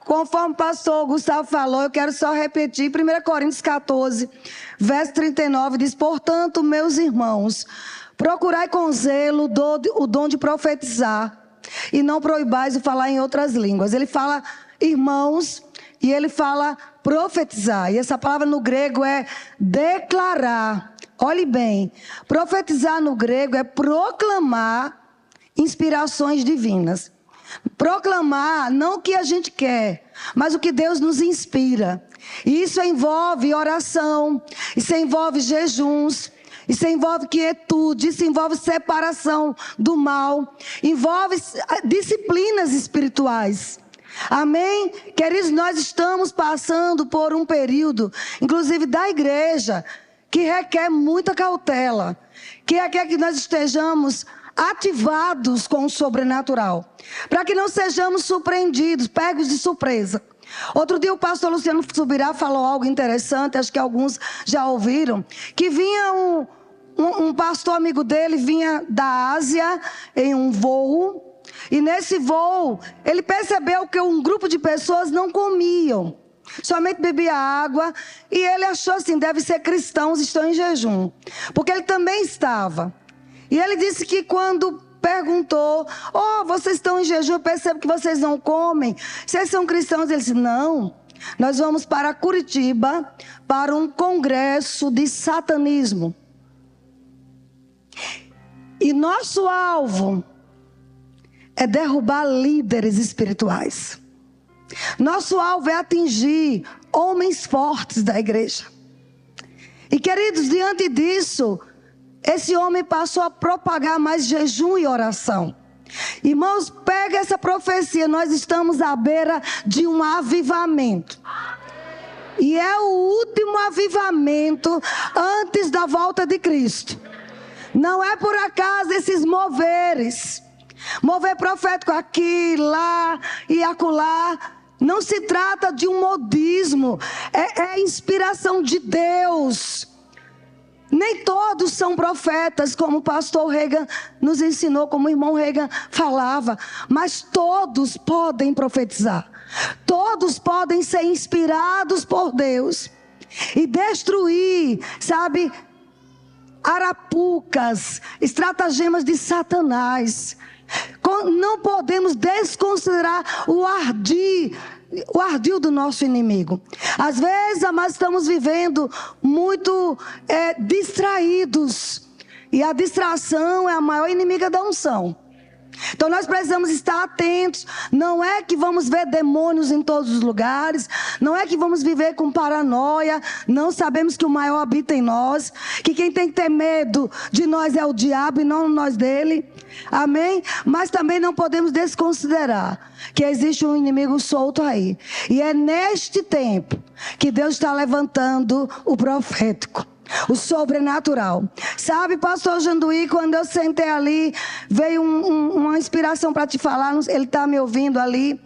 Conforme o pastor Gustavo falou, eu quero só repetir. 1 Coríntios 14, verso 39, diz: portanto, meus irmãos, procurai com zelo o dom de profetizar, e não proibais o falar em outras línguas. Ele fala irmãos e ele fala profetizar. E essa palavra no grego é declarar. Olhe bem, profetizar no grego é proclamar inspirações divinas. Proclamar não o que a gente quer, mas o que Deus nos inspira. E isso envolve oração, isso envolve jejuns, isso envolve quietude, isso envolve separação do mal, envolve disciplinas espirituais. Amém? Queridos, nós estamos passando por um período, inclusive da igreja, que requer muita cautela, que requer que nós estejamos ativados com o sobrenatural, para que não sejamos surpreendidos, pegos de surpresa. Outro dia o pastor Luciano Subirá falou algo interessante, acho que alguns já ouviram, que vinha um pastor amigo dele, vinha da Ásia em um voo, e nesse voo ele percebeu que um grupo de pessoas não comiam, somente bebia água, e ele achou assim, deve ser cristãos, estão em jejum, porque ele também estava. E ele disse que quando perguntou, vocês estão em jejum, eu percebo que vocês não comem, vocês são cristãos? Ele disse, não, nós vamos para Curitiba, para um congresso de satanismo. E nosso alvo é derrubar líderes espirituais. Nosso alvo é atingir homens fortes da igreja. E queridos, diante disso, esse homem passou a propagar mais jejum e oração. Irmãos, pega essa profecia, nós estamos à beira de um avivamento. E é o último avivamento antes da volta de Cristo. Não é por acaso esses moveres. Mover profético aqui, lá e acolá. Não se trata de um modismo. É inspiração de Deus. Nem todos são profetas, como o pastor Reagan nos ensinou, como o irmão Reagan falava. Mas todos podem profetizar. Todos podem ser inspirados por Deus. E destruir, sabe, arapucas, estratagemas de Satanás. Não podemos desconsiderar o ardil do nosso inimigo. Às vezes, amados, estamos vivendo muito distraídos. E a distração é a maior inimiga da unção. Então nós precisamos estar atentos. Não é que vamos ver demônios em todos os lugares. Não é que vamos viver com paranoia. Não sabemos que o maior habita em nós. Que quem tem que ter medo de nós é o diabo e não nós dele. Amém? Mas também não podemos desconsiderar que existe um inimigo solto aí. E é neste tempo que Deus está levantando o profético, o sobrenatural. Sabe, pastor Janduí, quando eu sentei ali, veio uma inspiração para te falar. Ele está me ouvindo ali.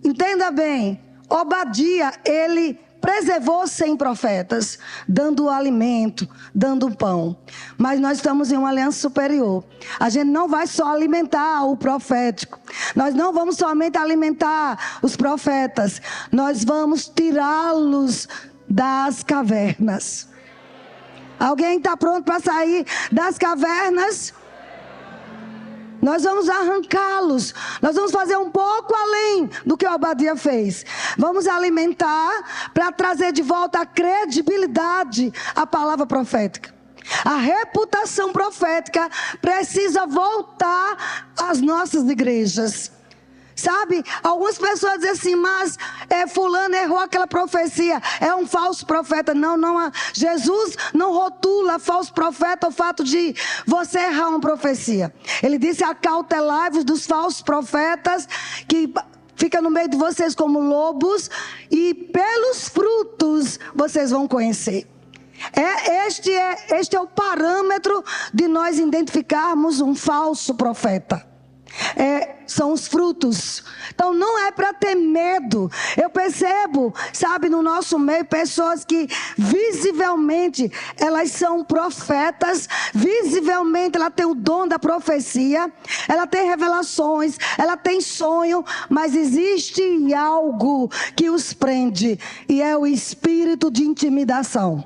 Entenda bem, Obadia, ele preservou 100 profetas, dando alimento, dando pão. Mas nós estamos em uma aliança superior. A gente não vai só alimentar o profético. Nós não vamos somente alimentar os profetas. Nós vamos tirá-los das cavernas. Alguém está pronto para sair das cavernas? Nós vamos arrancá-los. Nós vamos fazer um pouco além do que Obadia fez. Vamos alimentar para trazer de volta a credibilidade à palavra profética. A reputação profética precisa voltar às nossas igrejas. Sabe, algumas pessoas dizem assim, mas fulano errou aquela profecia, é um falso profeta. Não, Jesus não rotula falso profeta o fato de você errar uma profecia. Ele disse, acautelai-vos dos falsos profetas que ficam no meio de vocês como lobos, e pelos frutos vocês vão conhecer. Este é o parâmetro de nós identificarmos um falso profeta. São os frutos. Então não é para ter medo. Eu percebo, sabe, no nosso meio, pessoas que visivelmente elas são profetas, visivelmente ela tem o dom da profecia, ela tem revelações, ela tem sonho, mas existe algo que os prende, e é o espírito de intimidação.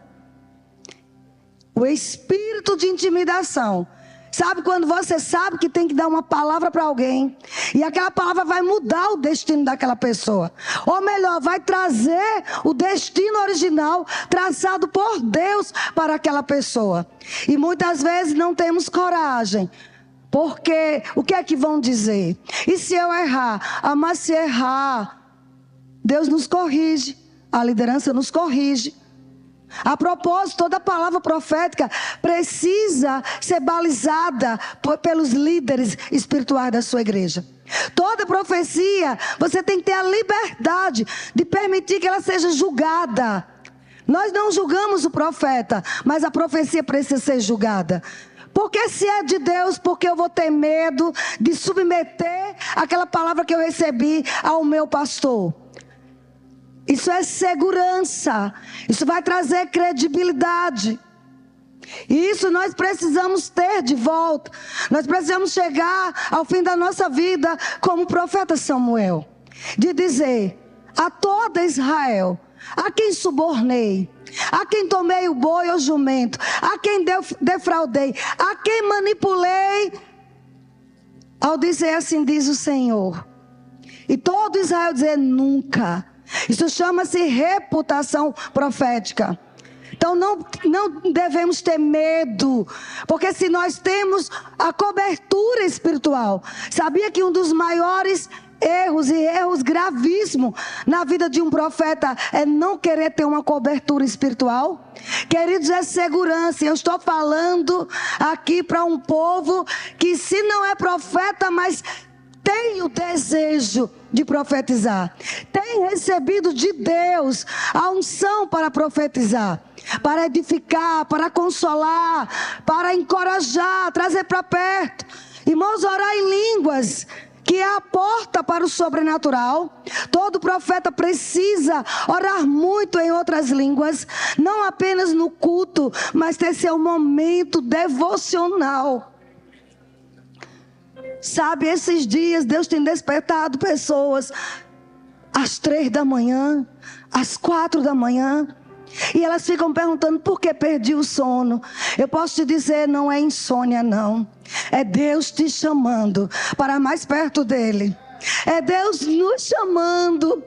O espírito de intimidação. Sabe quando você sabe que tem que dar uma palavra para alguém, e aquela palavra vai mudar o destino daquela pessoa. Ou melhor, vai trazer o destino original traçado por Deus para aquela pessoa. E muitas vezes não temos coragem. Porque o que é que vão dizer? E se eu errar? Mas se errar, Deus nos corrige. A liderança nos corrige. A propósito, toda palavra profética precisa ser balizada pelos líderes espirituais da sua igreja. Toda profecia, você tem que ter a liberdade de permitir que ela seja julgada. Nós não julgamos o profeta, mas a profecia precisa ser julgada. Porque se é de Deus, porque eu vou ter medo de submeter aquela palavra que eu recebi ao meu pastor? Isso é segurança. Isso vai trazer credibilidade. E isso nós precisamos ter de volta. Nós precisamos chegar ao fim da nossa vida como o profeta Samuel. De dizer a toda Israel, a quem subornei, a quem tomei o boi ou jumento, a quem defraudei, a quem manipulei, ao dizer assim diz o Senhor. E todo Israel dizer nunca. Isso chama-se reputação profética. Então não devemos ter medo, porque se nós temos a cobertura espiritual, sabia que um dos maiores erros e erros gravíssimos na vida de um profeta é não querer ter uma cobertura espiritual? Queridos, é segurança. Eu estou falando aqui para um povo que se não é profeta, mas tem o desejo de profetizar, tem recebido de Deus a unção para profetizar, para edificar, para consolar, para encorajar, trazer para perto. Irmãos, orar em línguas, que é a porta para o sobrenatural. Todo profeta precisa orar muito em outras línguas, não apenas no culto, mas ter seu momento devocional. Sabe, esses dias Deus tem despertado pessoas às 3 da manhã, às 4 da manhã, e elas ficam perguntando por que perdi o sono. Eu posso te dizer, não é insônia não, é Deus te chamando para mais perto dele. É Deus nos chamando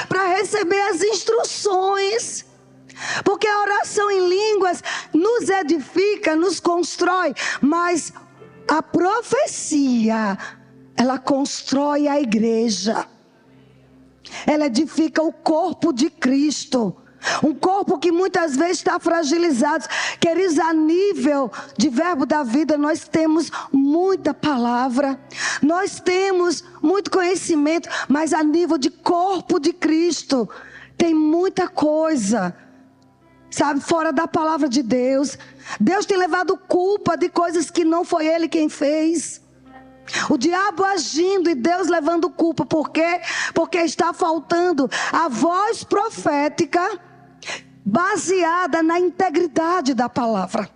para receber as instruções. Porque a oração em línguas nos edifica, nos constrói, mas a profecia, ela constrói a igreja. Ela edifica o corpo de Cristo. Um corpo que muitas vezes está fragilizado. Queridos, a nível de verbo da vida, nós temos muita palavra. Nós temos muito conhecimento. Mas a nível de corpo de Cristo, tem muita coisa, sabe, fora da palavra de Deus. Deus tem levado culpa de coisas que não foi Ele quem fez. O diabo agindo e Deus levando culpa. Por quê? Porque está faltando a voz profética baseada na integridade da palavra.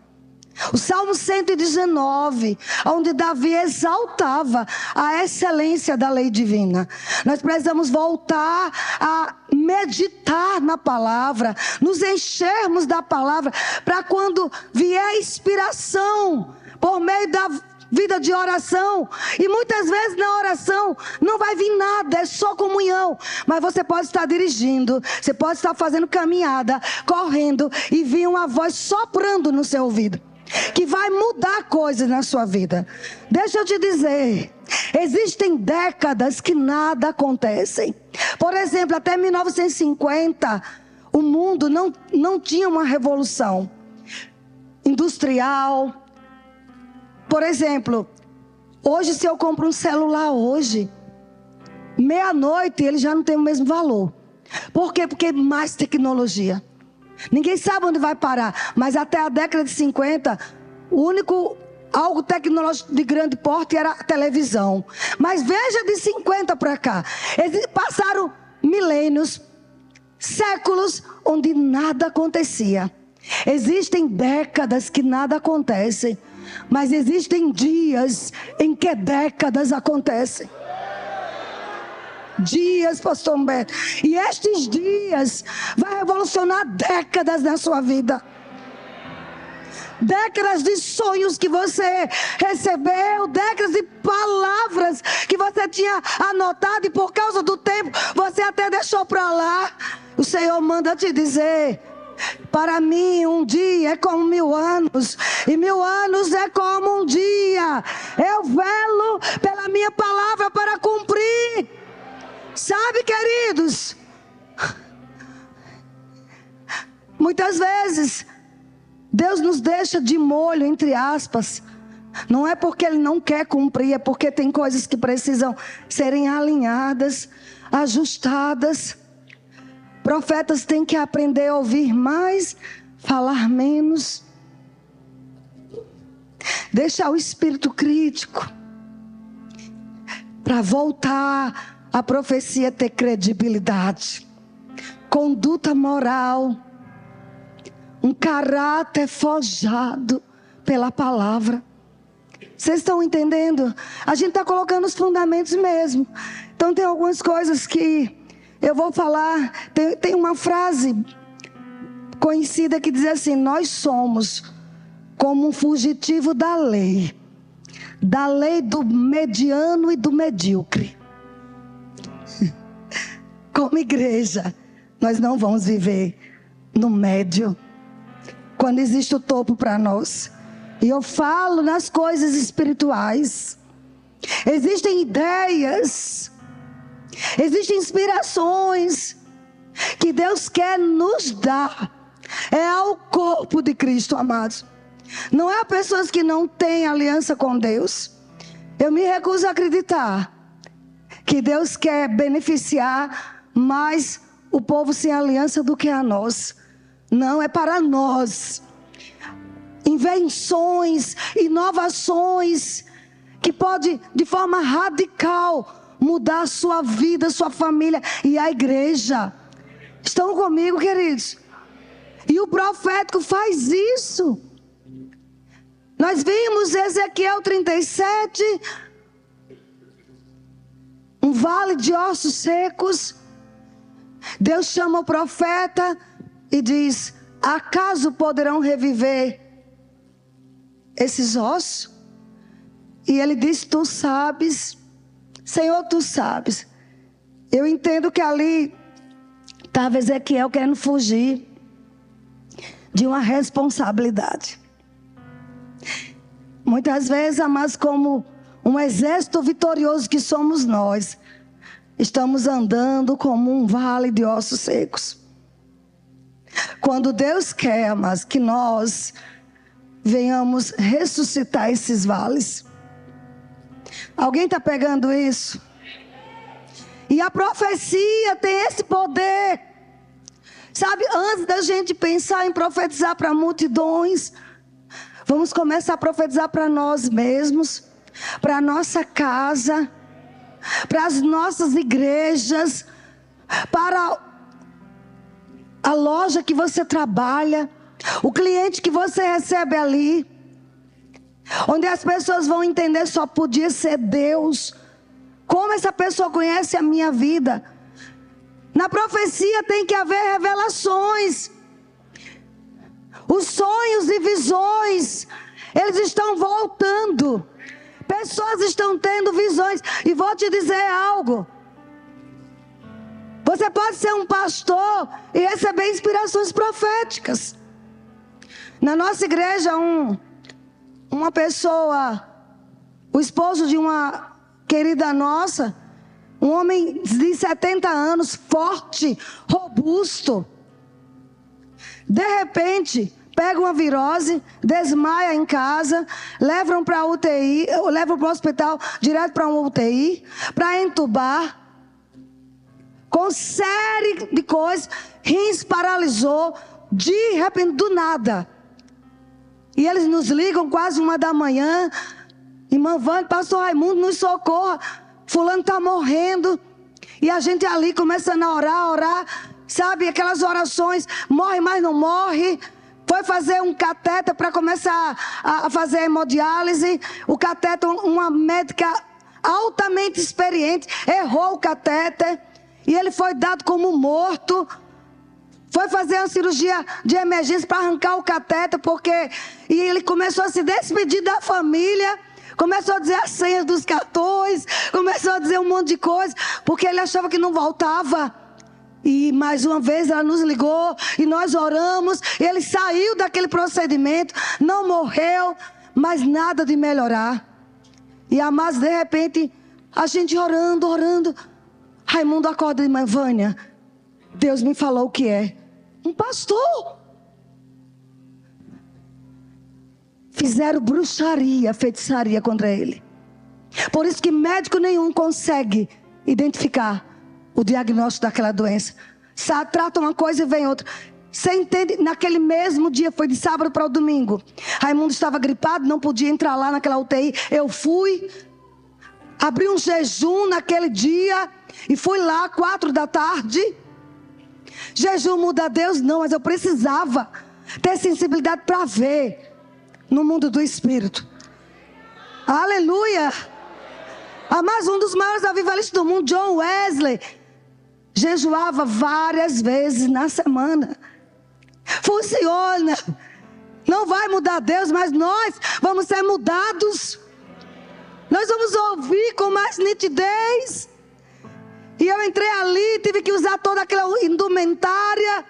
O Salmo 119, onde Davi exaltava a excelência da lei divina. Nós precisamos voltar a meditar na palavra, nos enchermos da palavra, para quando vier a inspiração, por meio da vida de oração, e muitas vezes na oração não vai vir nada, é só comunhão, mas você pode estar dirigindo, você pode estar fazendo caminhada, correndo, e vir uma voz soprando no seu ouvido, que vai mudar coisas na sua vida. Deixa eu te dizer, existem décadas que nada acontecem. Por exemplo, até 1950, o mundo não tinha uma revolução industrial. Por exemplo, hoje se eu compro um celular hoje, meia-noite ele já não tem o mesmo valor. Por quê? Porque mais tecnologia. Ninguém sabe onde vai parar, mas até a década de 50, algo tecnológico de grande porte era a televisão. Mas veja de 50 para cá. Passaram milênios, séculos, onde nada acontecia. Existem décadas que nada acontece, mas existem dias em que décadas acontecem. Dias, pastor Humberto. E estes dias vai revolucionar décadas na sua vida. Décadas de sonhos que você recebeu, décadas de palavras que você tinha anotado e por causa do tempo você até deixou para lá. O Senhor manda te dizer: para mim um dia é como 1000 anos, e 1000 anos é como um dia. Eu velo pela minha palavra para cumprir. Sabe, queridos, muitas vezes Deus nos deixa de molho, entre aspas. Não é porque Ele não quer cumprir, é porque tem coisas que precisam serem alinhadas, ajustadas. Profetas têm que aprender a ouvir mais, falar menos. Deixar o espírito crítico para voltar a profecia ter credibilidade, conduta moral, um caráter forjado pela palavra. Vocês estão entendendo? A gente está colocando os fundamentos mesmo. Então tem algumas coisas que eu vou falar. Tem uma frase conhecida que diz assim: nós somos como um fugitivo da lei do mediano e do medíocre. Como igreja, nós não vamos viver no médio, quando existe o topo para nós. E eu falo nas coisas espirituais. Existem ideias, existem inspirações que Deus quer nos dar. É ao corpo de Cristo, amados. Não é a pessoas que não têm aliança com Deus. Eu me recuso a acreditar que Deus quer beneficiar mais o povo sem aliança do que a nós. Não, é para nós. Invenções, inovações que pode de forma radical mudar a sua vida, a sua família e a igreja. Estão comigo, queridos? E o profético faz isso. Nós vimos Ezequiel 37, um vale de ossos secos. Deus chama o profeta e diz: acaso poderão reviver esses ossos? E ele diz: tu sabes, Senhor, tu sabes. Eu entendo que ali estava Ezequiel querendo fugir de uma responsabilidade. Muitas vezes, amados, como um exército vitorioso que somos nós, estamos andando como um vale de ossos secos. Quando Deus quer, amados, que nós venhamos ressuscitar esses vales. Alguém está pegando isso? E a profecia tem esse poder. Sabe, antes da gente pensar em profetizar para multidões, vamos começar a profetizar para nós mesmos, para a nossa casa, para as nossas igrejas, para a loja que você trabalha, o cliente que você recebe ali, onde as pessoas vão entender só podia ser Deus. Como essa pessoa conhece a minha vida? Na profecia tem que haver revelações. Os sonhos e visões, eles estão voltando. Pessoas estão tendo visões. E vou te dizer algo. Você pode ser um pastor e receber inspirações proféticas. Na nossa igreja, uma pessoa, o esposo de uma querida nossa, um homem de 70 anos, forte, robusto, de repente pega uma virose, desmaia em casa, levam para a UTI, levam para o hospital, direto para uma UTI, para entubar, com série de coisas, rins paralisou, de repente, do nada. E eles nos ligam quase 1 da manhã. Irmã Vânia, pastor Raimundo, nos socorra. Fulano está morrendo. E a gente ali começando a orar. Sabe, aquelas orações. Morre, mas não morre. Foi fazer um catéter para começar a fazer hemodiálise. O catéter, uma médica altamente experiente, errou o catéter. E ele foi dado como morto. Foi fazer uma cirurgia de emergência para arrancar o catéter, E ele começou a se despedir da família. Começou a dizer as senhas dos cartões. Começou a dizer um monte de coisa. Porque ele achava que não voltava. E mais uma vez ela nos ligou. E nós oramos. E ele saiu daquele procedimento. Não morreu. Mas nada de melhorar. E amados, de repente, a gente orando. Raimundo acorda de manhã. Vânia, Deus me falou o que é. Um pastor. Fizeram bruxaria, feitiçaria contra ele. Por isso que médico nenhum consegue identificar o diagnóstico daquela doença. Trata uma coisa e vem outra. Você entende? Naquele mesmo dia, foi de sábado para o domingo. Raimundo estava gripado, não podia entrar lá naquela UTI. Eu fui, abri um jejum naquele dia e fui lá 4 da tarde. Jejum muda a Deus? Não, mas eu precisava ter sensibilidade para ver no mundo do Espírito. Aleluia! Mas um dos maiores avivalistas do mundo, John Wesley, jejuava várias vezes na semana. Funciona. Não vai mudar Deus, mas nós vamos ser mudados. Nós vamos ouvir com mais nitidez. E eu entrei ali, tive que usar toda aquela indumentária,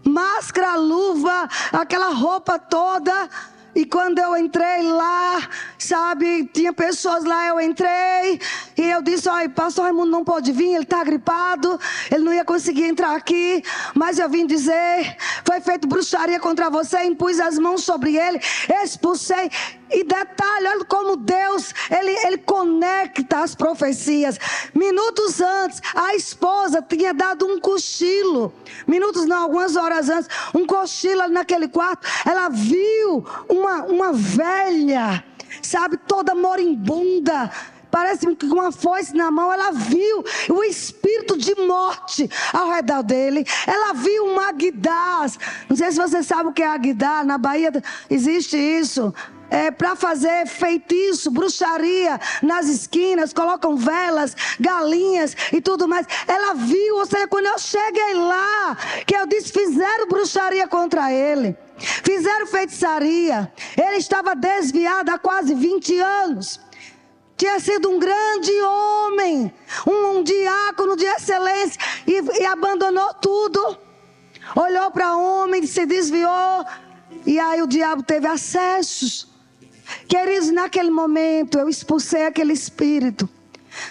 máscara, luva, aquela roupa toda. E quando eu entrei lá, sabe, tinha pessoas lá, eu entrei e eu disse, olha, pastor Raimundo não pode vir, ele está gripado, ele não ia conseguir entrar aqui, mas eu vim dizer, foi feito bruxaria contra você, impus as mãos sobre ele, expulsei. E detalhe, olha como Deus, ele conecta as profecias. Minutos antes, a esposa tinha dado um cochilo. Minutos não, algumas horas antes, um cochilo ali naquele quarto. Ela viu uma velha, sabe, toda moribunda. Parece que com uma foice na mão, ela viu o espírito de morte ao redor dele. Ela viu um aguidaz. Não sei se você sabe o que é aguidaz. Na Bahia existe isso. Para fazer feitiço, bruxaria nas esquinas, colocam velas, galinhas e tudo mais. Ela viu, ou seja, quando eu cheguei lá, que eu disse, fizeram bruxaria contra ele. Fizeram feitiçaria. Ele estava desviado há quase 20 anos. Tinha sido um grande homem, um diácono de excelência, e abandonou tudo. Olhou para homem, se desviou, e aí o diabo teve acessos. Queridos, naquele momento eu expulsei aquele espírito.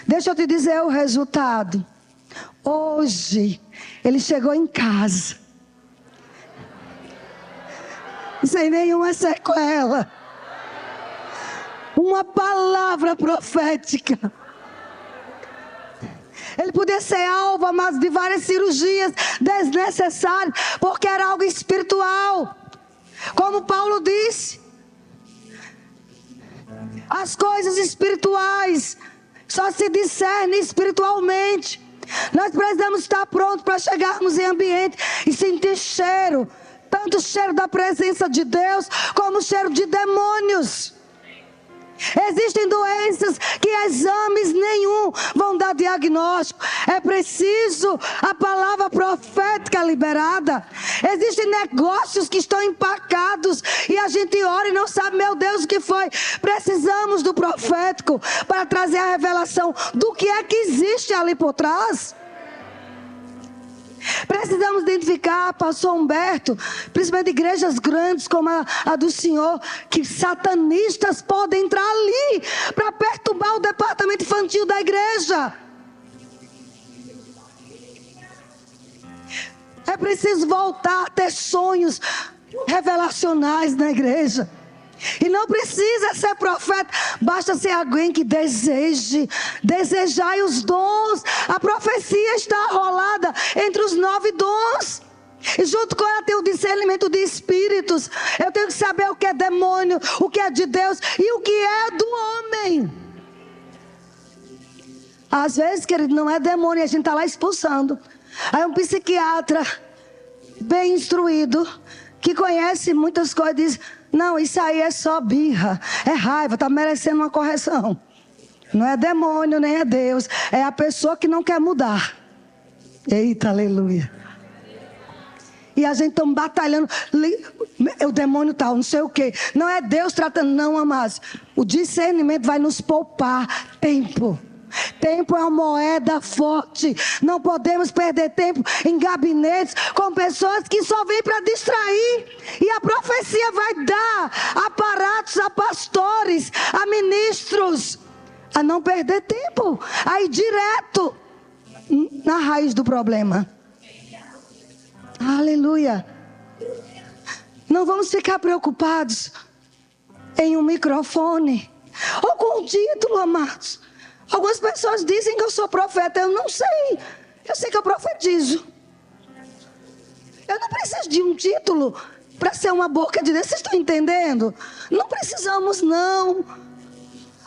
Deixa eu te dizer o resultado. Hoje, ele chegou em casa, sem nenhuma sequela. Uma palavra profética. Ele podia ser alvo, mas de várias cirurgias desnecessárias, porque era algo espiritual. Como Paulo disse, as coisas espirituais só se discernem espiritualmente. Nós precisamos estar prontos para chegarmos em ambiente e sentir cheiro, tanto o cheiro da presença de Deus, como o cheiro de demônios. Existem doenças que exames nenhum vão dar diagnóstico. É preciso a palavra profética liberada. Existem negócios que estão empacados e a gente ora e não sabe, meu Deus, o que foi. Precisamos do profético para trazer a revelação do que é que existe ali por trás. Precisamos identificar, pastor Humberto, principalmente igrejas grandes como a do Senhor, que satanistas podem entrar ali para perturbar o departamento infantil da igreja. É preciso voltar a ter sonhos revelacionais na igreja. E não precisa ser profeta, basta ser alguém que desejai os dons. A profecia está arrolada entre os 9 dons. E junto com ela tem o discernimento de espíritos. Eu tenho que saber o que é demônio, o que é de Deus e o que é do homem. Às vezes, querido, não é demônio, a gente está lá expulsando. Aí um psiquiatra bem instruído, que conhece muitas coisas, diz: não, isso aí é só birra, é raiva, está merecendo uma correção. Não é demônio, nem é Deus, é a pessoa que não quer mudar. Eita, aleluia. E a gente está batalhando, o demônio tal, não sei o quê. Não é Deus tratando, não, amados. O discernimento vai nos poupar tempo. Tempo é uma moeda forte. Não podemos perder tempo em gabinetes com pessoas que só vêm para distrair. E a profecia vai dar aparatos a pastores, a ministros, a não perder tempo, a ir direto na raiz do problema. Aleluia. Não vamos ficar preocupados em um microfone ou com um título, amados. Algumas pessoas dizem que eu sou profeta. Eu não sei. Eu sei que eu profetizo. Eu não preciso de um título para ser uma boca de Deus. Vocês estão entendendo? Não precisamos, não.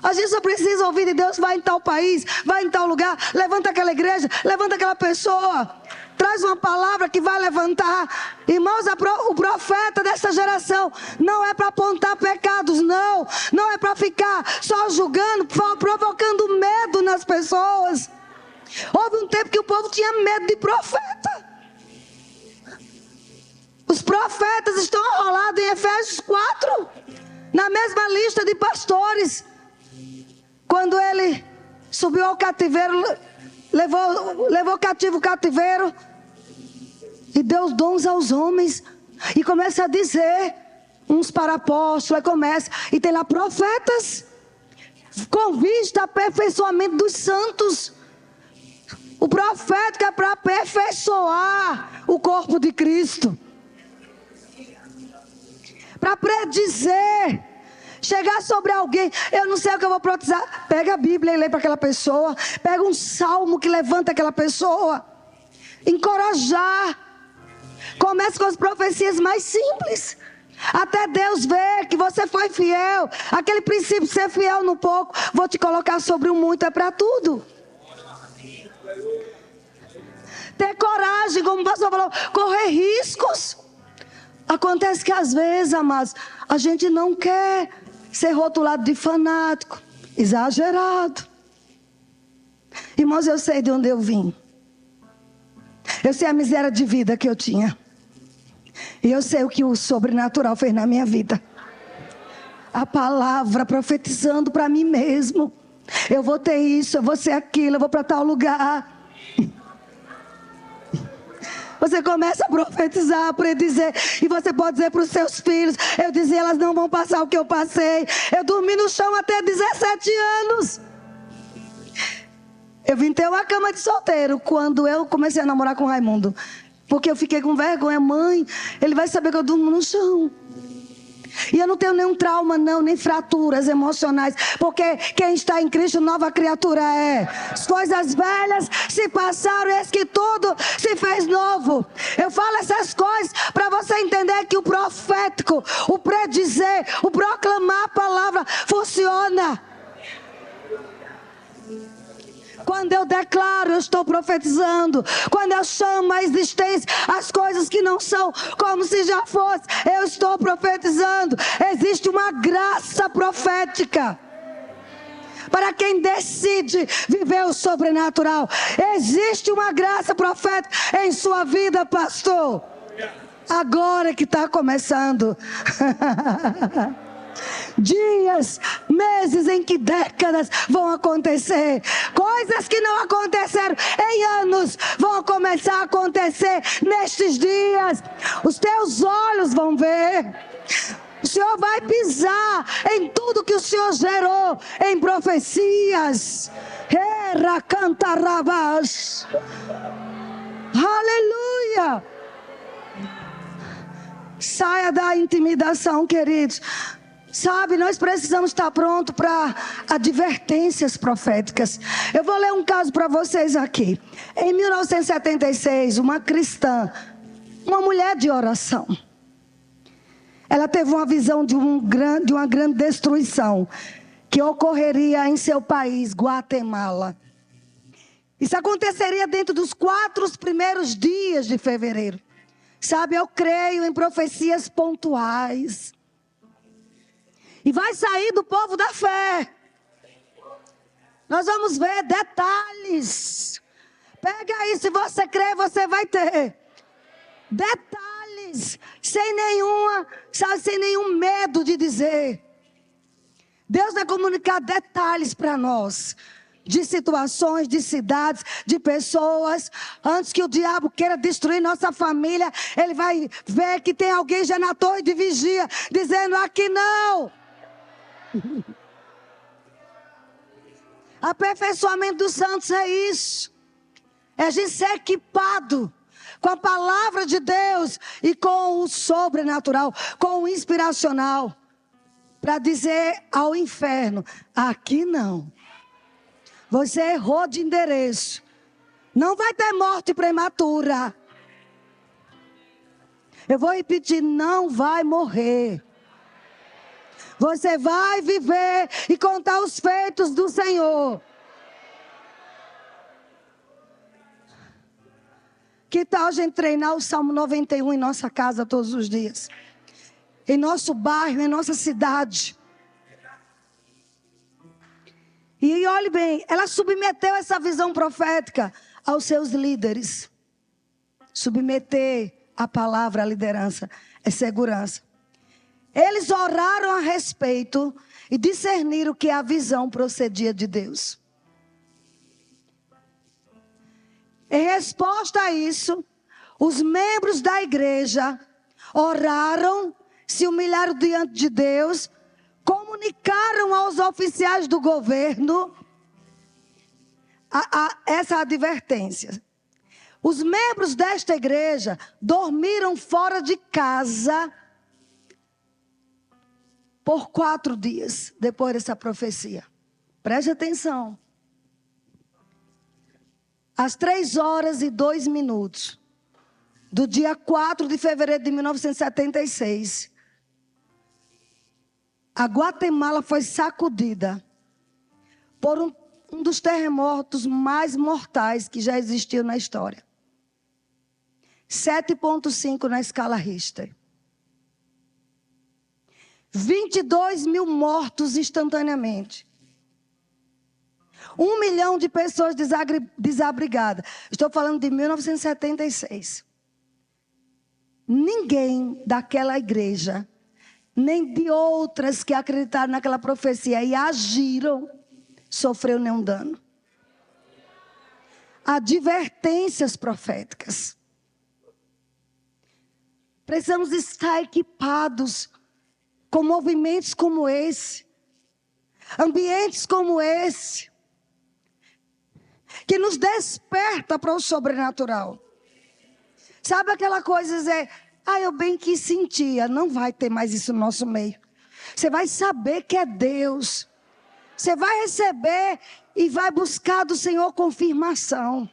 Às vezes eu preciso ouvir de Deus. Vai em tal país, vai em tal lugar, levanta aquela igreja, levanta aquela pessoa, traz uma palavra que vai levantar. Irmãos, o profeta dessa geração não é para apontar pecados, não. Não é para ficar só julgando, provocando medo nas pessoas. Houve um tempo que o povo tinha medo de profeta. Os profetas estão enrolados em Efésios 4, na mesma lista de pastores. Quando ele subiu ao cativeiro, levou cativo o cativeiro e deu os dons aos homens. E começa a dizer, uns para apóstolos, aí começa, e tem lá profetas, com vista ao aperfeiçoamento dos santos. O profético é para aperfeiçoar o corpo de Cristo, para predizer, chegar sobre alguém. Eu não sei o que eu vou profetizar. Pega a Bíblia e lê para aquela pessoa. Pega um salmo que levanta aquela pessoa. Encorajar. Comece com as profecias mais simples, até Deus ver que você foi fiel. Aquele princípio de ser fiel no pouco, vou te colocar sobre o muito, é para tudo. Ter coragem, como o pastor falou, correr riscos. Acontece que às vezes, amados, a gente não quer ser rotulado de fanático, exagerado. Irmãos, eu sei de onde eu vim. Eu sei a miséria de vida que eu tinha. E eu sei o que o sobrenatural fez na minha vida. A palavra profetizando para mim mesmo. Eu vou ter isso, eu vou ser aquilo, eu vou para tal lugar. Você começa a profetizar, a predizer. E você pode dizer para os seus filhos. Eu dizia, elas não vão passar o que eu passei. Eu dormi no chão até 17 anos. Eu vim ter uma cama de solteiro quando eu comecei a namorar com o Raimundo. Porque eu fiquei com vergonha. Mãe, ele vai saber que eu durmo no chão. E eu não tenho nenhum trauma não, nem fraturas emocionais. Porque quem está em Cristo, nova criatura é. As coisas velhas se passaram, eis que tudo se fez novo. Eu falo essas coisas para você entender que o profético, o predizer, o proclamar a palavra funciona. Quando eu declaro, eu estou profetizando. Quando eu chamo à existência as coisas que não são como se já fosse, eu estou profetizando. Existe uma graça profética para quem decide viver o sobrenatural. Existe uma graça profética em sua vida, pastor. Agora que está começando. Dias, meses em que décadas vão acontecer. Coisas que não aconteceram em anos vão começar a acontecer nestes dias. Os teus olhos vão ver. O Senhor vai pisar em tudo que o Senhor gerou em profecias. Aleluia. Saia da intimidação, queridos. Sabe, nós precisamos estar prontos para advertências proféticas. Eu vou ler um caso para vocês aqui. Em 1976, uma cristã Uma mulher de oração. Ela teve uma visão de uma grande destruição que ocorreria em seu país, Guatemala. Isso aconteceria dentro dos 4 primeiros dias de fevereiro. Sabe, eu creio em profecias pontuais. E vai sair do povo da fé. Nós vamos ver detalhes. Pega aí, se você crê, você vai ter. Detalhes. Sem nenhum medo de dizer. Deus vai comunicar detalhes para nós. De situações, de cidades, de pessoas. Antes que o diabo queira destruir nossa família, ele vai ver que tem alguém já na torre de vigia, dizendo: aqui não. Aperfeiçoamento dos santos é isso. É a gente ser equipado com a palavra de Deus e com o sobrenatural, com o inspiracional, para dizer ao inferno: aqui não. Você errou de endereço. Não vai ter morte prematura. Eu vou repetir: não vai morrer. Você vai viver e contar os feitos do Senhor. Que tal a gente treinar o Salmo 91 em nossa casa todos os dias? Em nosso bairro, em nossa cidade. E olhe bem, ela submeteu essa visão profética aos seus líderes. Submeter a palavra à liderança é segurança. Eles oraram a respeito e discerniram que a visão procedia de Deus. Em resposta a isso, os membros da igreja oraram, se humilharam diante de Deus, comunicaram aos oficiais do governo essa advertência. Os membros desta igreja dormiram fora de casa por 4 dias depois dessa profecia. Preste atenção. Às 3h02 do dia 4 de fevereiro de 1976, a Guatemala foi sacudida por um dos terremotos mais mortais que já existiu na história. 7,5 na escala Richter. 22 mil mortos instantaneamente. 1 milhão de pessoas desabrigadas. Estou falando de 1976. Ninguém daquela igreja, nem de outras que acreditaram naquela profecia e agiram, sofreu nenhum dano. Advertências proféticas. Precisamos estar equipados com movimentos como esse, ambientes como esse, que nos desperta para o sobrenatural. Sabe aquela coisa de dizer: eu bem que sentia. Não vai ter mais isso no nosso meio. Você vai saber que é Deus. Você vai receber e vai buscar do Senhor confirmação.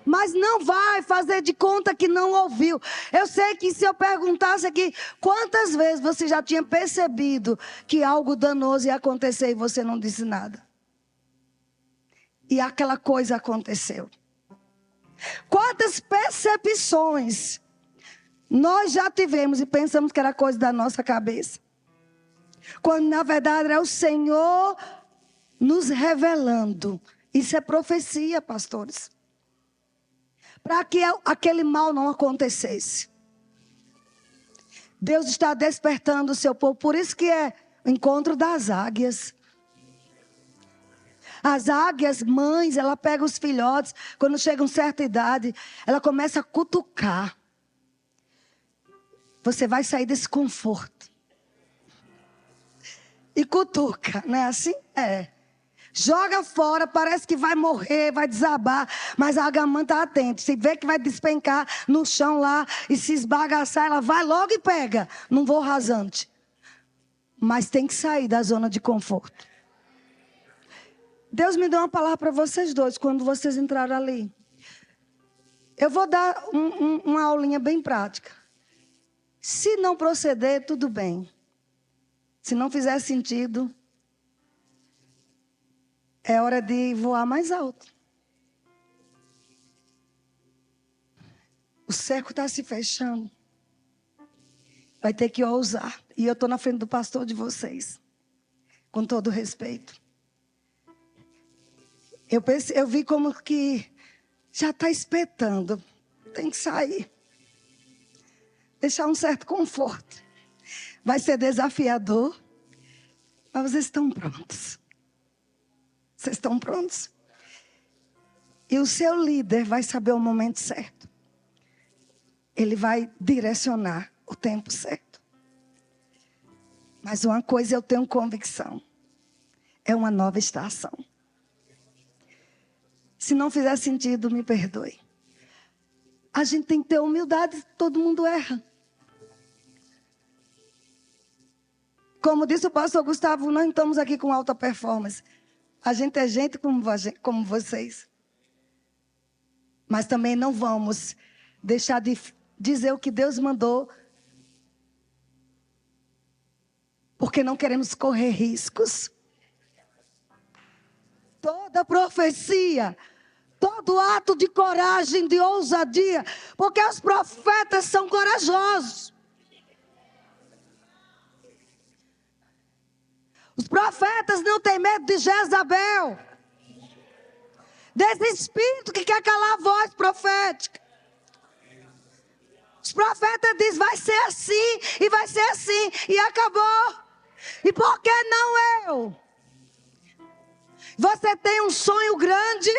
Mas não vai fazer de conta que não ouviu. Eu sei que se eu perguntasse aqui, quantas vezes você já tinha percebido que algo danoso ia acontecer e você não disse nada? E aquela coisa aconteceu. Quantas percepções nós já tivemos e pensamos que era coisa da nossa cabeça, quando na verdade é o Senhor nos revelando. Isso é profecia, pastores. Para que aquele mal não acontecesse. Deus está despertando o seu povo. Por isso que é o encontro das águias. As águias, mães, ela pega os filhotes. Quando chega uma certa idade, ela começa a cutucar. Você vai sair desse conforto. E cutuca, não é assim? É. Joga fora, parece que vai morrer, vai desabar. Mas a águia está atenta. Se vê que vai despencar no chão lá e se esbagaçar, ela vai logo e pega. Não vou rasante. Mas tem que sair da zona de conforto. Deus me deu uma palavra para vocês dois quando vocês entraram ali. Eu vou dar uma aulinha bem prática. Se não proceder, tudo bem. Se não fizer sentido, é hora de voar mais alto. O cerco está se fechando. Vai ter que ousar. E eu estou na frente do pastor de vocês. Com todo respeito. Eu vi como que já está espetando. Tem que sair. Deixar um certo conforto. Vai ser desafiador. Mas vocês estão prontos. Vocês estão prontos? E o seu líder vai saber o momento certo. Ele vai direcionar o tempo certo. Mas uma coisa eu tenho convicção. É uma nova estação. Se não fizer sentido, me perdoe. A gente tem que ter humildade, todo mundo erra. Como disse o pastor Gustavo, nós não estamos aqui com alta performance. A gente é gente como vocês. Mas também não vamos deixar de dizer o que Deus mandou. Porque não queremos correr riscos. Toda profecia, todo ato de coragem, de ousadia. Porque os profetas são corajosos. Os profetas não têm medo de Jezabel. Desse espírito que quer calar a voz profética. Os profetas dizem, vai ser assim, e vai ser assim, e acabou. E por que não eu? Você tem um sonho grande,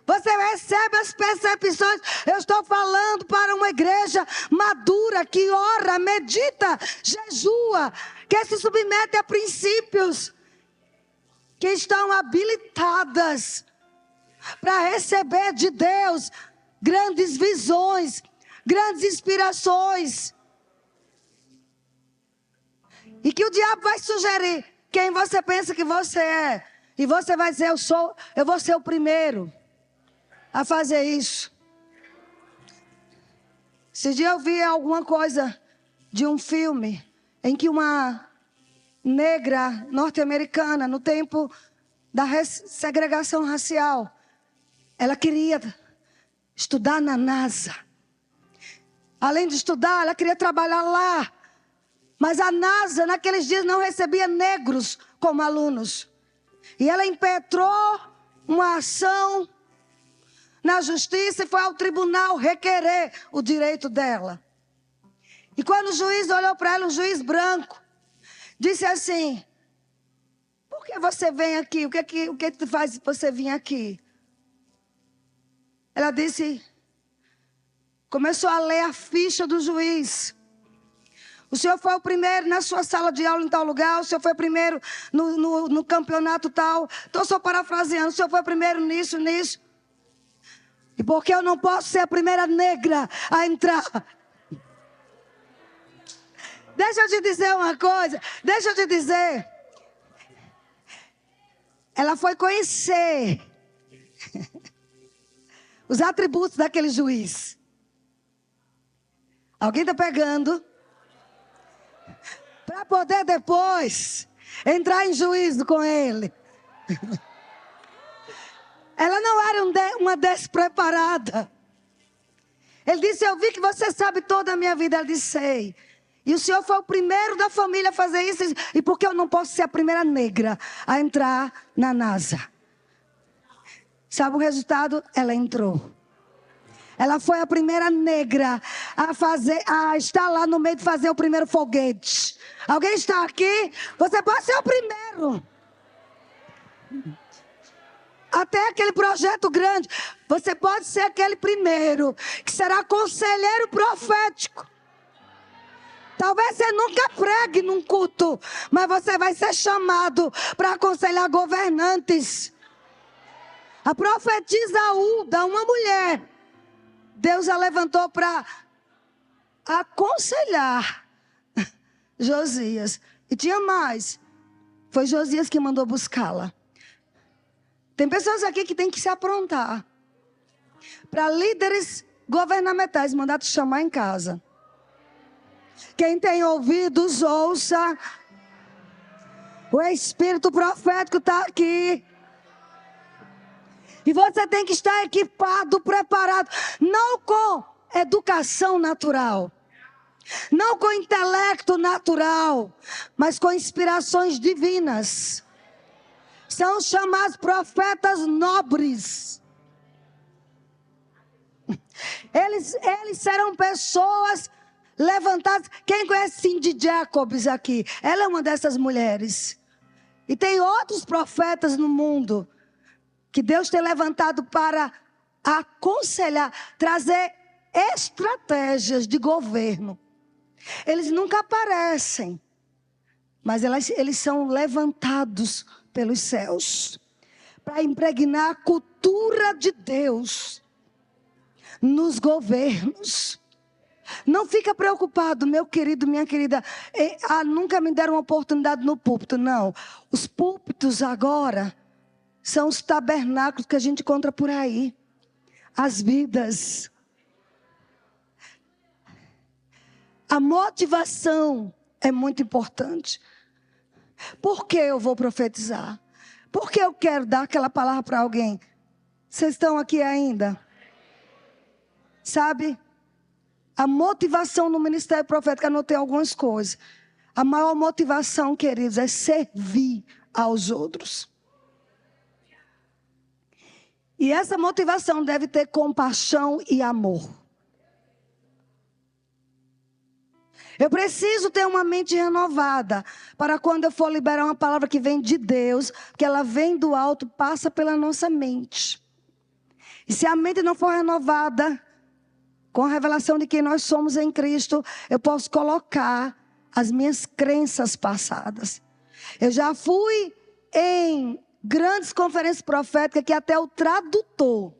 você recebe as percepções. Eu estou falando para uma igreja madura, que ora, medita, jejua, que se submete a princípios, que estão habilitadas para receber de Deus grandes visões, grandes inspirações. E que o diabo vai sugerir quem você pensa que você é. E você vai dizer, eu vou ser o primeiro a fazer isso. Esse dia eu vi alguma coisa de um filme em que uma negra norte-americana, no tempo da segregação racial, ela queria estudar na NASA. Além de estudar, ela queria trabalhar lá. Mas a NASA, naqueles dias, não recebia negros como alunos. E ela impetrou uma ação na justiça e foi ao tribunal requerer o direito dela. E quando o juiz olhou para ela, um juiz branco, disse assim, por que você vem aqui? O que te faz você vir aqui? Ela disse, começou a ler a ficha do juiz. O senhor foi o primeiro na sua sala de aula em tal lugar, o senhor foi o primeiro no campeonato tal. Estou só parafraseando, o senhor foi o primeiro nisso. E por que eu não posso ser a primeira negra a entrar? Deixa eu te dizer uma coisa, Ela foi conhecer os atributos daquele juiz. Alguém está pegando? Para poder depois entrar em juízo com ele. Ela não era uma despreparada. Ele disse, eu vi que você sabe toda a minha vida. Ela disse, sei. E o senhor foi o primeiro da família a fazer isso. E por que eu não posso ser a primeira negra a entrar na NASA? Sabe o resultado? Ela entrou. Ela foi a primeira negra a estar lá no meio de fazer o primeiro foguete. Alguém está aqui? Você pode ser o primeiro. Até aquele projeto grande. Você pode ser aquele primeiro que será conselheiro profético. Talvez você nunca pregue num culto, mas você vai ser chamado para aconselhar governantes. A profetisa Uda, uma mulher, Deus a levantou para aconselhar Josias. E tinha mais. Foi Josias que mandou buscá-la. Tem pessoas aqui que têm que se aprontar para líderes governamentais mandar te chamar em casa. Quem tem ouvidos, ouça. O espírito profético está aqui. E você tem que estar equipado, preparado. Não com educação natural. Não com intelecto natural. Mas com inspirações divinas. São chamados profetas nobres. Eles serão pessoas levantadas. Quem conhece Cindy Jacobs aqui? Ela é uma dessas mulheres. E tem outros profetas no mundo que Deus tem levantado para aconselhar, trazer estratégias de governo. Eles nunca aparecem, mas eles são levantados pelos céus para impregnar a cultura de Deus nos governos. Não fica preocupado, meu querido, minha querida. Nunca me deram uma oportunidade no púlpito, não. Os púlpitos agora são os tabernáculos que a gente encontra por aí. As vidas. A motivação é muito importante. Por que eu vou profetizar? Por que eu quero dar aquela palavra para alguém? Vocês estão aqui ainda? Sabe? A motivação no ministério profético, anotei algumas coisas. A maior motivação, queridos, é servir aos outros. E essa motivação deve ter compaixão e amor. Eu preciso ter uma mente renovada para quando eu for liberar uma palavra que vem de Deus, que ela vem do alto, passa pela nossa mente. E se a mente não for renovada, com a revelação de quem nós somos em Cristo, eu posso colocar as minhas crenças passadas. Eu já fui em grandes conferências proféticas que até o tradutor,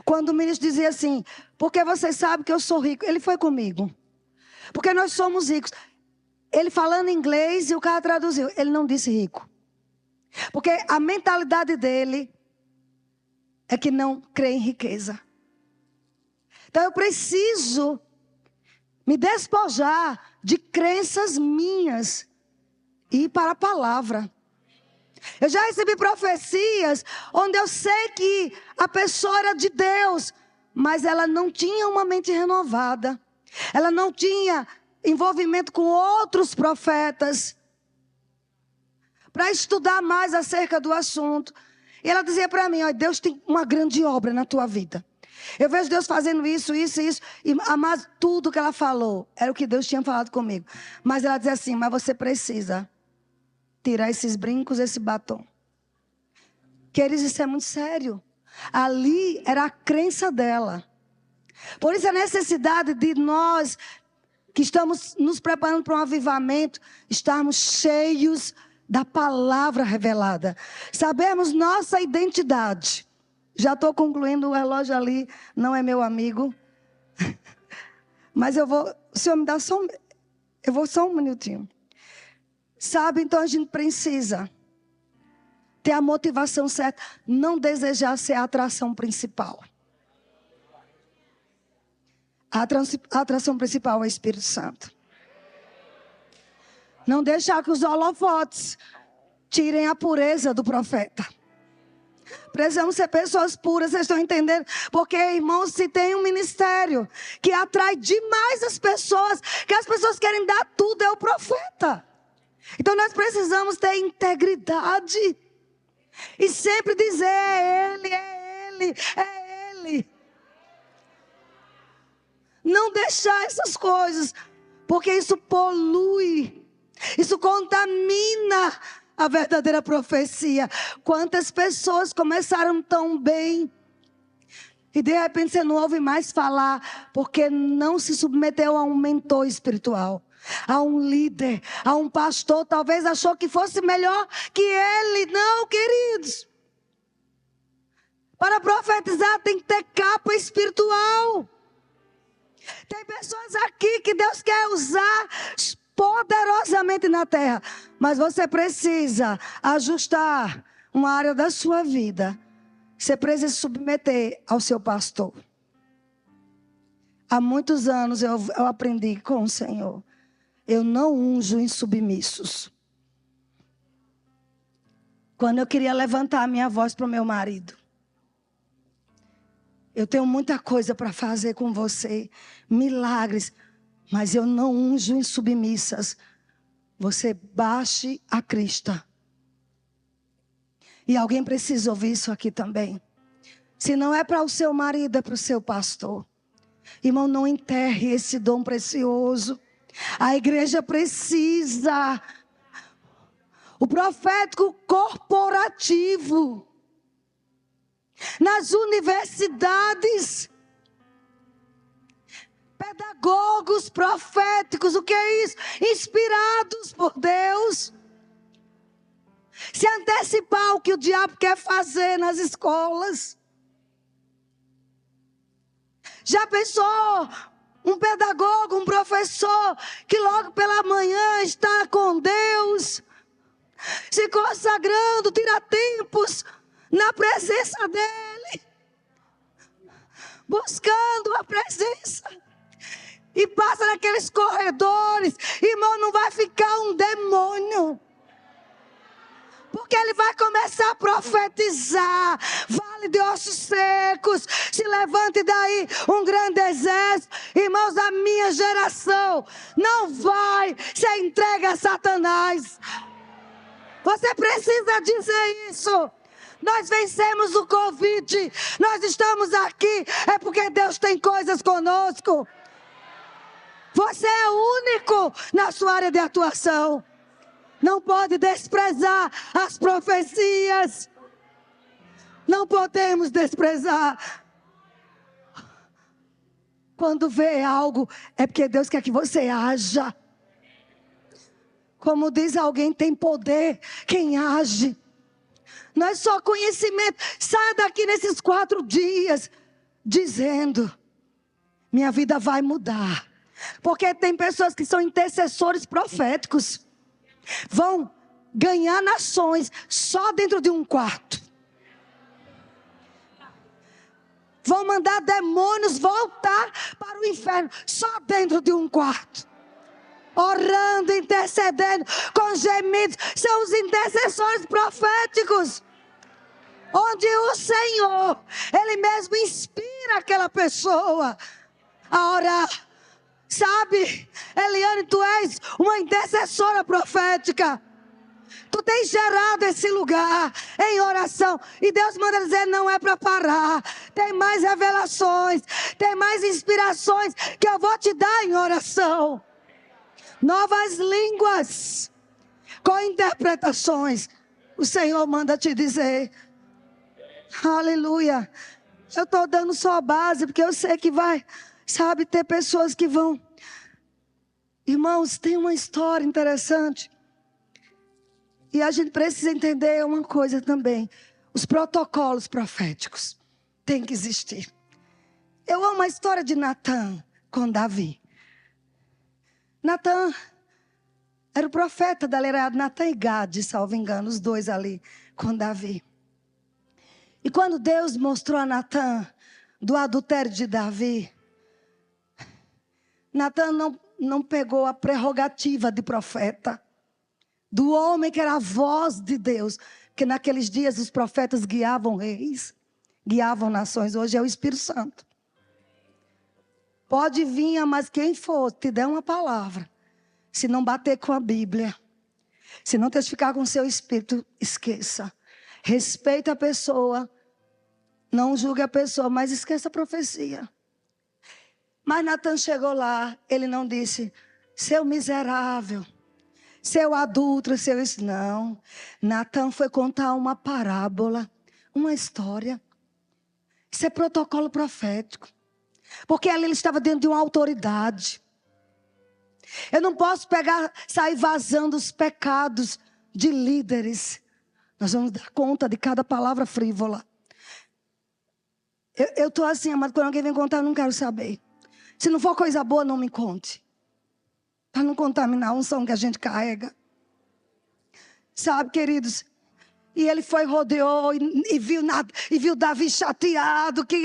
quando o ministro dizia assim, porque vocês sabem que eu sou rico, ele foi comigo. Porque nós somos ricos. Ele falando inglês e o cara traduziu. Ele não disse rico. Porque a mentalidade dele é que não crê em riqueza. Então eu preciso me despojar de crenças minhas e ir para a palavra. Eu já recebi profecias onde eu sei que a pessoa era de Deus, mas ela não tinha uma mente renovada. Ela não tinha envolvimento com outros profetas para estudar mais acerca do assunto. E ela dizia para mim, Deus tem uma grande obra na tua vida. Eu vejo Deus fazendo isso. Mas tudo que ela falou era o que Deus tinha falado comigo. Mas ela dizia assim, mas você precisa tirar esses brincos, esse batom. Queridos, isso é muito sério. Ali era a crença dela. Por isso a necessidade de nós, que estamos nos preparando para um avivamento, estarmos cheios da palavra revelada. Sabemos nossa identidade. Já estou concluindo, o relógio ali não é meu amigo. Mas o senhor me dá eu vou só um minutinho. Sabe, então a gente precisa ter a motivação certa, não desejar ser a atração principal. A atração principal é o Espírito Santo. Não deixar que os holofotes tirem a pureza do profeta. Precisamos ser pessoas puras, vocês estão entendendo? Porque, irmãos, se tem um ministério que atrai demais as pessoas, que as pessoas querem dar tudo, é o profeta. Então nós precisamos ter integridade. E sempre dizer, é Ele, é Ele, é Ele. Não deixar essas coisas, porque isso polui, isso contamina a verdadeira profecia. Quantas pessoas começaram tão bem e de repente você não ouve mais falar, porque não se submeteu a um mentor espiritual, a um líder, a um pastor, talvez achou que fosse melhor que ele. Não, queridos. Para profetizar tem que ter capa espiritual. Tem pessoas aqui que Deus quer usar poderosamente na terra. Mas você precisa ajustar uma área da sua vida. Você precisa se submeter ao seu pastor. Há muitos anos eu aprendi com o Senhor. Eu não unjo insubmissos. Quando eu queria levantar a minha voz para o meu marido. Eu tenho muita coisa para fazer com você. Milagres. Mas eu não unjo insubmissas. Você baixe a crista. E alguém precisa ouvir isso aqui também. Se não é para o seu marido, é para o seu pastor. Irmão, não enterre esse dom precioso. A igreja precisa. O profético corporativo. Nas universidades. Pedagogos proféticos. O que é isso? Inspirados por Deus. Se antecipar o que o diabo quer fazer nas escolas. Já pensou? Um pedagogo, um professor, que logo pela manhã está com Deus, se consagrando, tira tempos na presença dEle, buscando a presença, e passa naqueles corredores, irmão, não vai ficar um demônio. Porque ele vai começar a profetizar. Vale de ossos secos. Se levante daí um grande exército. Irmãos, a minha geração não vai ser entregue a Satanás. Você precisa dizer isso. Nós vencemos o Covid. Nós estamos aqui. É porque Deus tem coisas conosco. Você é único na sua área de atuação. Não pode desprezar as profecias. Não podemos desprezar. Quando vê algo, é porque Deus quer que você haja. Como diz alguém, tem poder quem age. Não é só conhecimento. Saia daqui nesses 4 dias dizendo: minha vida vai mudar. Porque tem pessoas que são intercessores proféticos. Vão ganhar nações só dentro de um quarto. Vão mandar demônios voltar para o inferno só dentro de um quarto. Orando, intercedendo, com gemidos. São os intercessores proféticos. Onde o Senhor, Ele mesmo inspira aquela pessoa a orar. Sabe, Eliane, tu és uma intercessora profética. Tu tens gerado esse lugar em oração. E Deus manda dizer, não é para parar. Tem mais revelações, tem mais inspirações que eu vou te dar em oração. Novas línguas, com interpretações. O Senhor manda te dizer. Aleluia. Eu estou dando só a base, porque eu sei que vai... Sabe, ter pessoas que vão... Irmãos, tem uma história interessante. E a gente precisa entender uma coisa também. Os protocolos proféticos têm que existir. Eu amo a história de Natan com Davi. Natan era o profeta da era Natan e Gade, salvo engano, os dois ali com Davi. E quando Deus mostrou a Natan do adultério de Davi... Natan não pegou a prerrogativa de profeta. Do homem que era a voz de Deus. Que naqueles dias os profetas guiavam reis. Guiavam nações. Hoje é o Espírito Santo. Pode vir, mas quem for te der uma palavra. Se não bater com a Bíblia. Se não testificar com o seu espírito, esqueça. Respeita a pessoa. Não julgue a pessoa, mas esqueça a profecia. Mas Natan chegou lá, ele não disse, seu miserável, seu adúltero, seu isso. Não. Natan foi contar uma parábola, uma história. Isso é protocolo profético. Porque ali ele estava dentro de uma autoridade. Eu não posso sair vazando os pecados de líderes. Nós vamos dar conta de cada palavra frívola. Eu estou assim, amado, quando alguém vem contar, eu não quero saber. Se não for coisa boa, não me conte. Para não contaminar a unção que a gente carrega. Sabe, queridos? E ele foi, rodeou e viu Davi chateado. Quem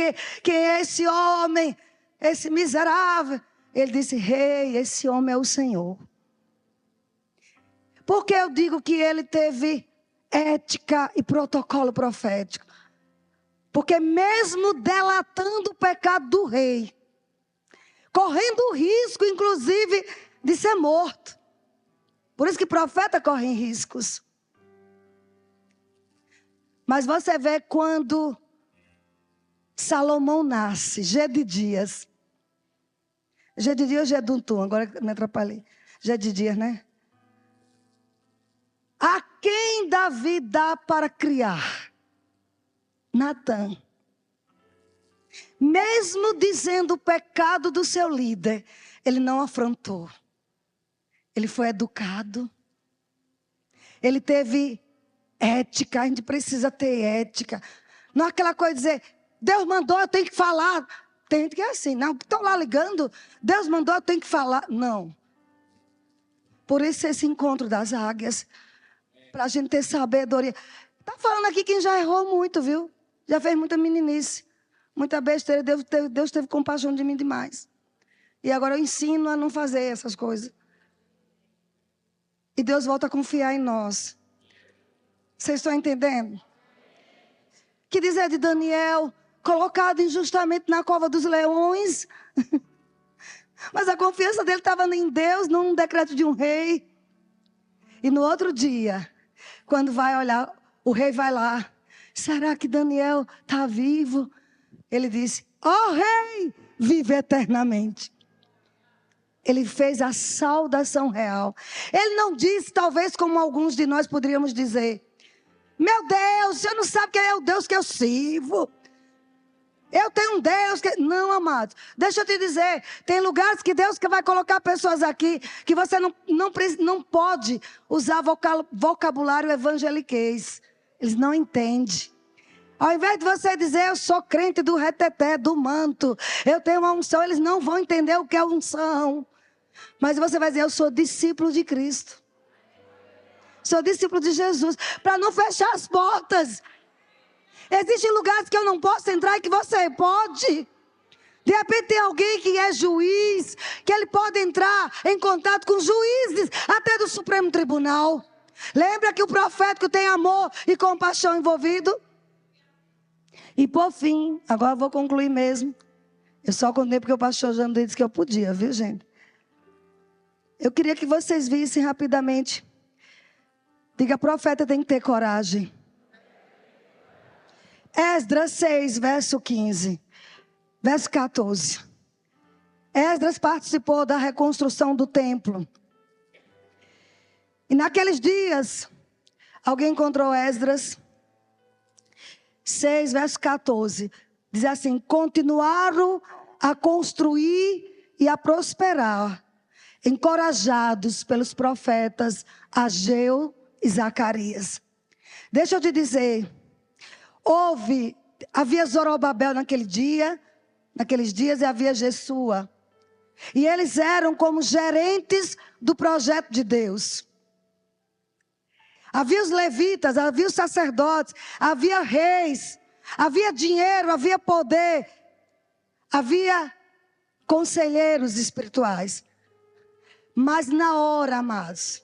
é esse homem? esse miserável. Ele disse: rei, esse homem é o Senhor. Por que eu digo que ele teve ética e protocolo profético? Porque mesmo delatando o pecado do rei, correndo o risco, inclusive, de ser morto. Por isso que profeta corre em riscos. Mas você vê quando Salomão nasce, Gedidias. Gedidias ou Geduntum? Agora me atrapalhei. Gedidias, né? A quem Davi dá para criar? Natã. Mesmo dizendo o pecado do seu líder, ele não afrontou. Ele foi educado. Ele teve ética. A gente precisa ter ética. Não é aquela coisa de dizer, Deus mandou, eu tenho que falar. Tem gente que é assim, não, estão lá ligando, Deus mandou, eu tenho que falar. Não. Por isso esse encontro das águias, para a gente ter sabedoria. Está falando aqui quem já errou muito, viu? Já fez muita meninice, muita besteira. Deus teve compaixão de mim demais. E agora eu ensino a não fazer essas coisas. E Deus volta a confiar em nós. Vocês estão entendendo? Que dizer de Daniel, colocado injustamente na cova dos leões. Mas a confiança dele estava em Deus, não no decreto de um rei. E no outro dia, quando vai olhar, o rei vai lá. Será que Daniel está vivo? Ele disse, ó rei, vive eternamente. Ele fez a saudação real. Ele não disse, talvez como alguns de nós poderíamos dizer, meu Deus, você não sabe quem é o Deus que eu sirvo. Eu tenho um Deus que... Não, amados, deixa eu te dizer, tem lugares que Deus vai colocar pessoas aqui que você não pode usar vocabulário evangeliquez. Eles não entendem. Ao invés de você dizer, eu sou crente do reteté, do manto, eu tenho uma unção, eles não vão entender o que é unção. Mas você vai dizer, eu sou discípulo de Cristo. Sou discípulo de Jesus. Para não fechar as portas. Existem lugares que eu não posso entrar e que você pode. De repente tem alguém que é juiz, que ele pode entrar em contato com juízes, até do Supremo Tribunal. Lembra que o profético tem amor e compaixão envolvido? E por fim, agora eu vou concluir mesmo. Eu só contei porque o pastor Jandro disse que eu podia, viu gente? Eu queria que vocês vissem rapidamente. Diga, profeta tem que ter coragem. Esdras 6, verso 15. Verso 14. Esdras participou da reconstrução do templo. E naqueles dias, alguém encontrou Esdras 6, verso 14. Diz assim, continuaram a construir e a prosperar, encorajados pelos profetas Ageu e Zacarias. Deixa eu te dizer, havia Zorobabel naqueles dias e havia Jesua. E eles eram como gerentes do projeto de Deus. Havia os levitas, havia os sacerdotes, havia reis, havia dinheiro, havia poder, havia conselheiros espirituais. Mas na hora, amados,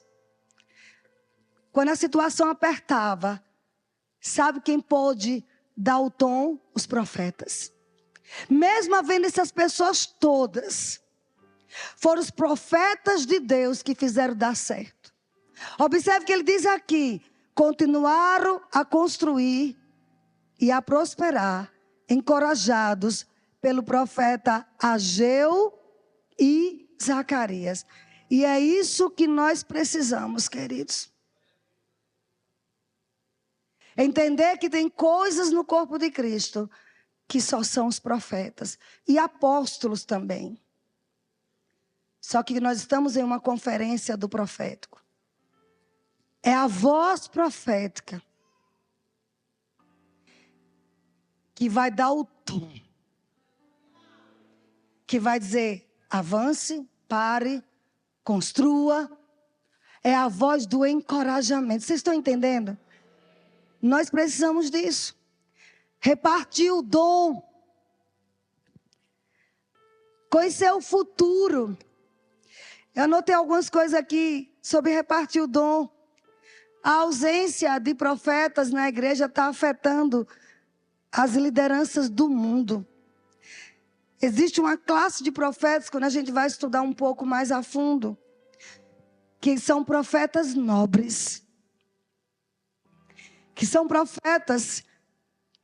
quando a situação apertava, sabe quem pôde dar o tom? Os profetas. Mesmo havendo essas pessoas todas, foram os profetas de Deus que fizeram dar certo. Observe que ele diz aqui, continuaram a construir e a prosperar, encorajados pelo profeta Ageu e Zacarias. E é isso que nós precisamos, queridos. Entender que tem coisas no corpo de Cristo que só são os profetas e apóstolos também. Só que nós estamos em uma conferência do profético. É a voz profética que vai dar o tom. Que vai dizer, avance, pare, construa. É a voz do encorajamento. Vocês estão entendendo? Nós precisamos disso. Repartir o dom. conhecer o futuro. Eu anotei algumas coisas aqui sobre repartir o dom. A ausência de profetas na igreja está afetando as lideranças do mundo. Existe uma classe de profetas, quando a gente vai estudar um pouco mais a fundo, que são profetas nobres. Que são profetas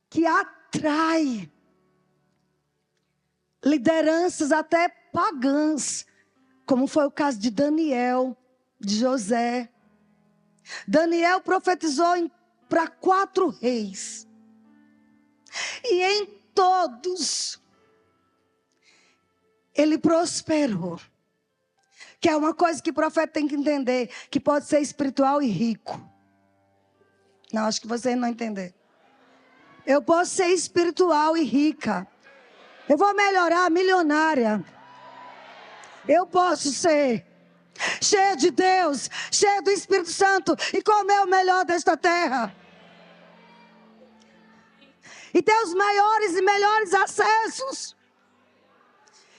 que atraem lideranças até pagãs, como foi o caso de Daniel, de José. Daniel profetizou para 4 reis. E em todos, ele prosperou. Que é uma coisa que o profeta tem que entender, que pode ser espiritual e rico. Não, acho que vocês não entenderam. Eu posso ser espiritual e rica. Eu vou melhorar, milionária. Eu posso ser cheia de Deus, cheia do Espírito Santo e comer o melhor desta terra. E ter os maiores e melhores acessos.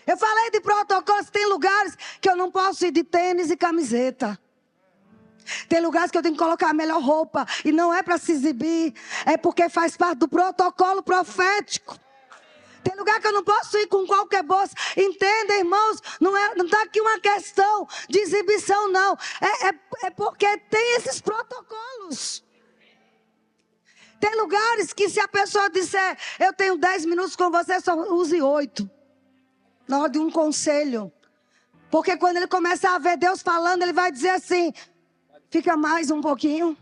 Eu falei de protocolos, tem lugares que eu não posso ir de tênis e camiseta. Tem lugares que eu tenho que colocar a melhor roupa. E não é para se exibir, é porque faz parte do protocolo profético. Tem lugar que eu não posso ir com qualquer bolsa. Entenda, irmãos, não está aqui uma questão de exibição, não. É porque tem esses protocolos. Tem lugares que se a pessoa disser, eu tenho 10 minutos com você, só use 8. Na hora de um conselho. Porque quando ele começar a ver Deus falando, ele vai dizer assim, fica mais um pouquinho.